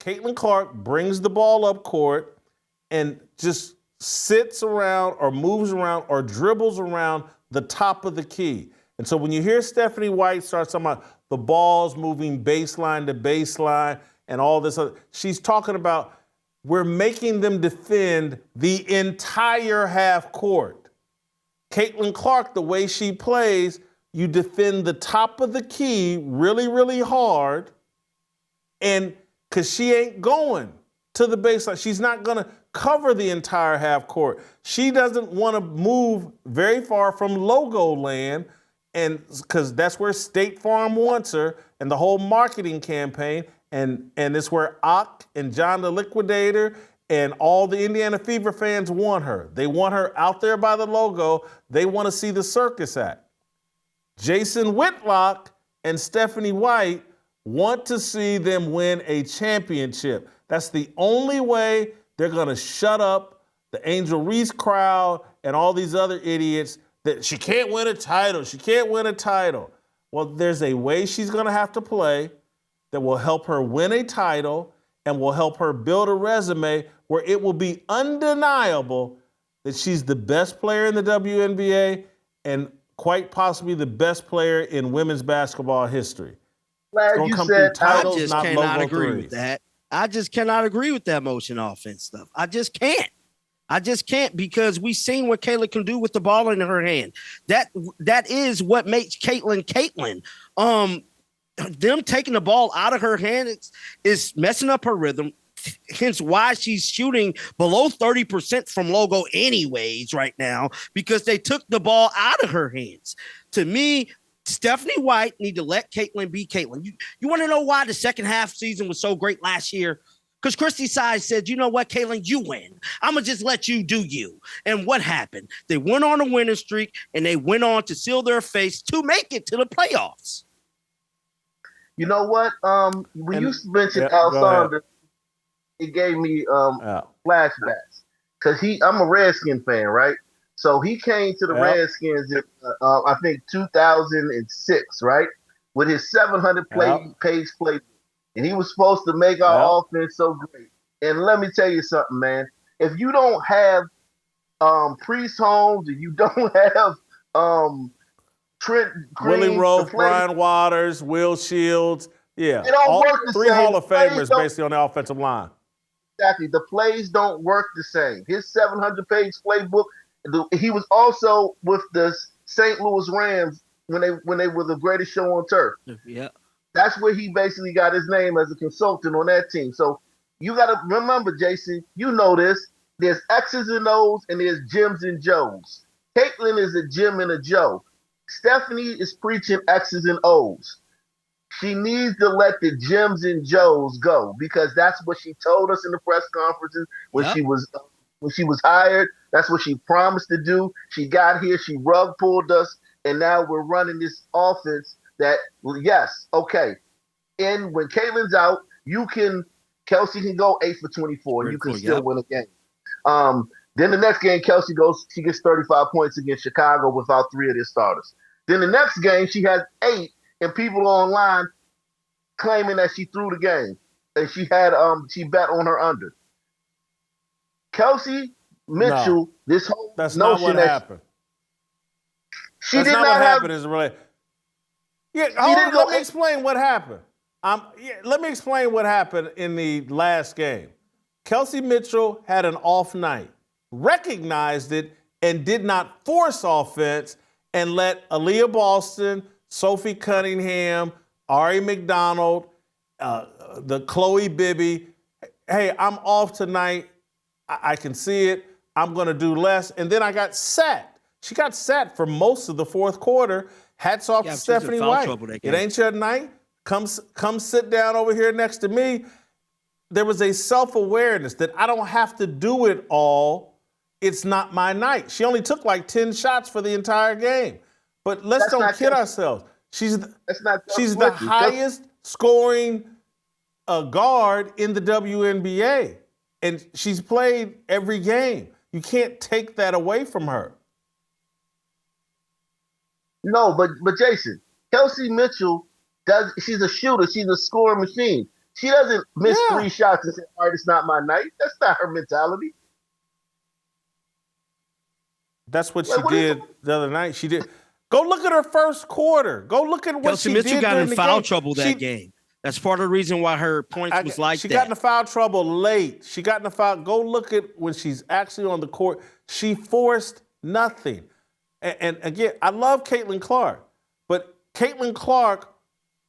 Caitlin Clark brings the ball up court and just sits around or moves around or dribbles around the top of the key. And so when you hear Stephanie White start talking about the balls moving baseline to baseline and all this other, she's talking about we're making them defend the entire half court. Caitlin Clark, the way she plays, you defend the top of the key really, really hard, and because she ain't going to the baseline. She's not going to cover the entire half court. She doesn't want to move very far from logo land, and because that's where State Farm wants her and the whole marketing campaign, and it's where Ock and John the Liquidator and all the Indiana Fever fans want her. They want her out there by the logo. They want to see the circus act. Jason Whitlock and Stephanie White want to see them win a championship. That's the only way they're going to shut up the Angel Reese crowd and all these other idiots that she can't win a title. She can't win a title. Well, there's a way she's going to have to play that will help her win a title and will help her build a resume where it will be undeniable that she's the best player in the WNBA and quite possibly the best player in women's basketball history. Glad you said titles, I just cannot agree with that. I just cannot agree with that motion offense stuff. I just can't because we've seen what Kayla can do with the ball in her hand. That is what makes Caitlin Caitlin. Them taking the ball out of her hand is messing up her rhythm. Hence why she's shooting below 30% from logo anyways right now, because they took the ball out of her hands. To me, Stephanie White need to let Caitlin be Caitlin. You want to know why the second half season was so great last year? Because Christy Sides said, you know what, Caitlin, you win. I'm going to just let you do you. And what happened? They went on a winning streak, and they went on to seal their face to make it to the playoffs. You know what? When you mentioned Alessandra, it gave me flashbacks. Because I'm a Redskin fan, right? So he came to the Redskins in, I think, 2006, right? With his 700-page playbook. And he was supposed to make our offense so great. And let me tell you something, man. If you don't have Priest Holmes and you don't have Trent Green, Willie Rowe, Brian Waters, Will Shields, it don't work the three same. Hall of Famers basically on the offensive line. Exactly. The plays don't work the same. His 700-page playbook, he was also with the St. Louis Rams when they were the greatest show on turf. Yeah. That's where he basically got his name as a consultant on that team. So you got to remember, Jason, you know this. There's X's and O's and there's Jims and Joes. Caitlin is a Jim and a Joe. Stephanie is preaching X's and O's. She needs to let the Jims and Joes go because that's what she told us in the press conferences when she was hired. That's what she promised to do. She got here, she rug pulled us, and now we're running this offense that, yes, okay. And when Caitlin's out, Kelsey can go 8 for 24, and you can still win a game. Then the next game, Kelsey she gets 35 points against Chicago without 3 of their starters. Then the next game, she has 8, and people online claiming that she threw the game. And she had she bet on her under. Kelsey Mitchell, this whole that's notion not what happened. She that's did not not what have. happened. Is really. Yeah, let me explain what happened. Let me explain what happened in the last game. Kelsey Mitchell had an off night, recognized it, and did not force offense and let Aliyah Boston, Sophie Cunningham, Ari McDonald, the Chloe Bibby, hey, I'm off tonight. I can see it. I'm going to do less. And then I got sat. She got sat for most of the fourth quarter. Hats off to Stephanie White. It ain't your night. Come sit down over here next to me. There was a self-awareness that I don't have to do it all. It's not my night. She only took like 10 shots for the entire game. But let's don't kid ourselves. She's the highest scoring guard in the WNBA. And she's played every game. You can't take that away from her. No, but Jason, Kelsey Mitchell she's a shooter. She's a scoring machine. She doesn't miss Yeah. 3 shots and say, all right, it's not my night. That's not her mentality. That's what Like, she what is did the other night. She did. Go look at her first quarter. Go look at what Kelsey she Mitchell did got during in the foul game. trouble that game. That's part of the reason why her points was like she that. got into foul trouble late. She got into foul. Go look at when she's actually on the court. She forced nothing. And again, I love Caitlin Clark, but Caitlin Clark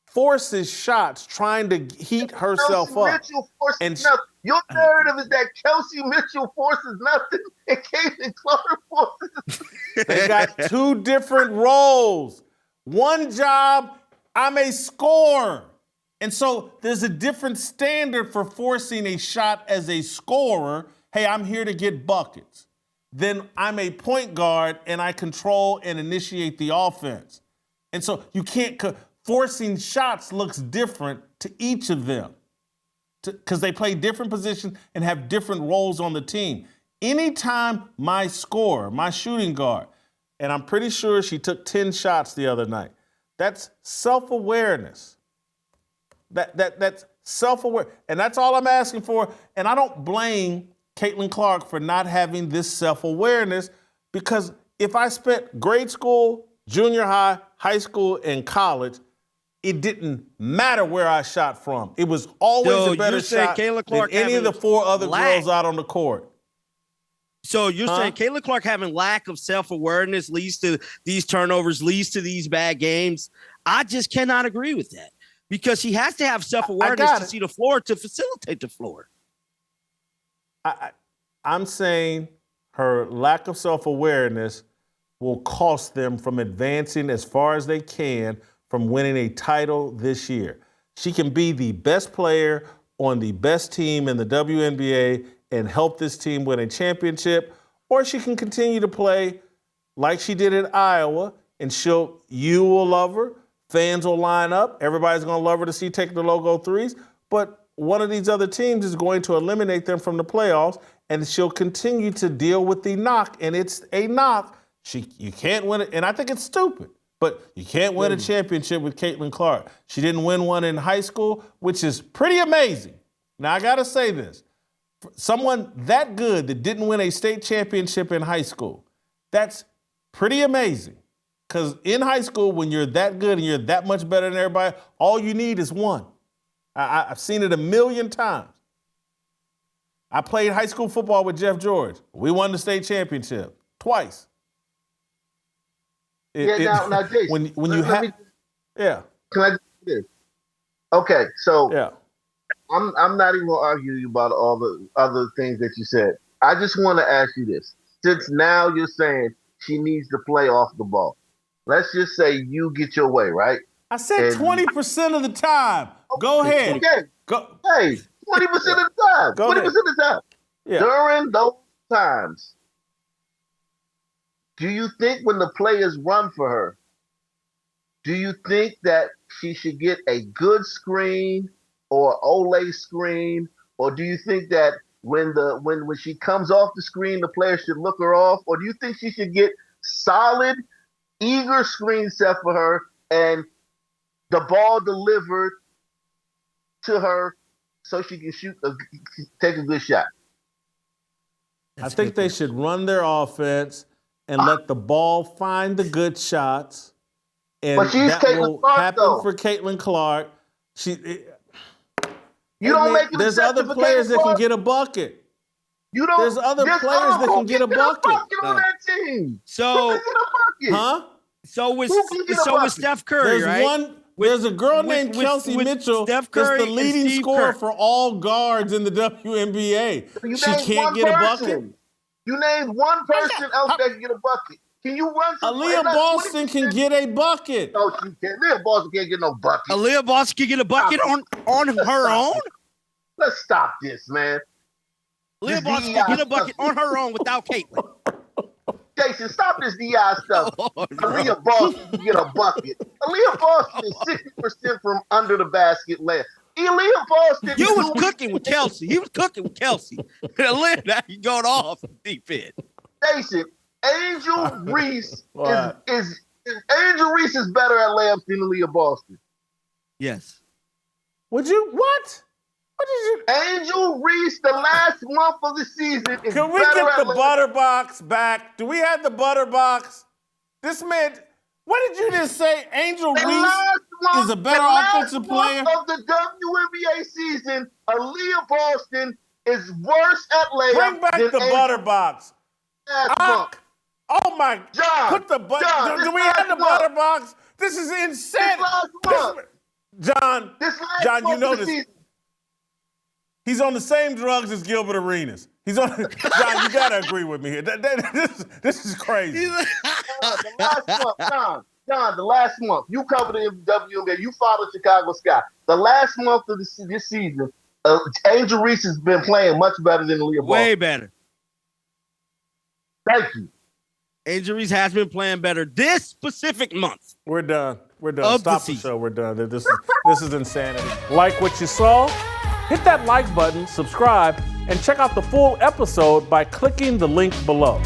forces shots trying to heat herself Kelsey up. Mitchell forces And nothing. Your narrative is that Kelsey Mitchell forces nothing and Caitlin Clark forces. They got 2 different roles. One job, I'm a scorer. And so there's a different standard for forcing a shot as a scorer. Hey, I'm here to get buckets. Then I'm a point guard and I control and initiate the offense. And so you can't, forcing shots looks different to each of them because they play different positions and have different roles on the team. Anytime my scorer, my shooting guard, and I'm pretty sure she took 10 shots the other night, that's self-awareness. That's self-aware. And that's all I'm asking for. And I don't blame Caitlin Clark for not having this self-awareness because if I spent grade school, junior high, high school, and college, it didn't matter where I shot from. It was always a better shot than any of the 4 other girls out on the court. So you're saying Caitlin Clark having lack of self-awareness leads to these turnovers, leads to these bad games? I just cannot agree with that because she has to have self-awareness to see the floor, to facilitate the floor. I'm saying her lack of self-awareness will cost them from advancing as far as they can from winning a title this year. She can be the best player on the best team in the WNBA and help this team win a championship, or she can continue to play like she did at Iowa, and you will love her, fans will line up, everybody's gonna love her to see take the logo threes, but one of these other teams is going to eliminate them from the playoffs, and she'll continue to deal with the knock, and it's a knock. You can't win it, and I think it's stupid, but you can't win a championship with Caitlin Clark. She didn't win one in high school, which is pretty amazing. Now, I gotta say this. Someone that good that didn't win a state championship in high school, that's pretty amazing. Because in high school, when you're that good and you're that much better than everybody, all you need is one. I've seen it a million times. I played high school football with Jeff George. We won the state championship twice. Now, Jason, when you have, yeah. Can I do this? Okay, so yeah. I'm not even gonna argue you about all the other things that you said. I just want to ask you this. Since now you're saying she needs to play off the ball, let's just say you get your way, right? I said 20% of the time. Go ahead. Okay. Go. Hey, 20% of the time. 20% of the time. Yeah. During those times, do you think when the players run for her, do you think that she should get a good screen or Olay screen, or do you think that when she comes off the screen, the player should look her off, or do you think she should get solid, eager screen set for her and the ball delivered to her so she can take a good shot? I think they should run their offense and let the ball find the good shots, and that will happen for Caitlin Clark. There's other players that can get a bucket. There's other players that can get a bucket on that team. So, So with Steph Curry, There's a girl named Kelsey Mitchell that's the leading scorer for all guards in the WNBA. She can't get a bucket? You named one person else that can get a bucket. Can you run some? Aliyah Boston can get a bucket. No, she can't. Aliyah Boston can't get no bucket. Aliyah Boston can get a bucket on her own? Let's stop this, man. Aliyah Boston can get a bucket on her own without Caitlin. Jason, stop this DI stuff. Aliyah Boston can get a bucket. Aliyah Boston is 60% from under the basket left. Aliyah Boston. You was cooking with Kelsey. He was cooking with Kelsey. Aliyah, now you going off deep end. Jason, Angel Reese is Angel Reese is better at layups than Aliyah Boston. Yes. Would you what? What did you? Angel Reese, the last month of the season is Can we better get at the butter box back? Do we have the butter box? This man, what did you just say? Angel Reese is a better offensive player? The last month of the WNBA season, Aliyah Boston is worse at layup. Bring back the butter box. Oh my! John, put the butter. John, do we have the butter box? This is insane. John, you know this. Season. He's on the same drugs as Gilbert Arenas. He's on. John, you gotta agree with me here. This is crazy. The last month, John, the last month. You covered the WNBA. You followed Chicago Sky. The last month of this season, Angel Reese has been playing much better than Aliyah Boston. Way better. Thank you. Angel Reese has been playing better this specific month. We're done. Stop the show. We're done. This is insanity. Like what you saw? Hit that like button, subscribe, and check out the full episode by clicking the link below.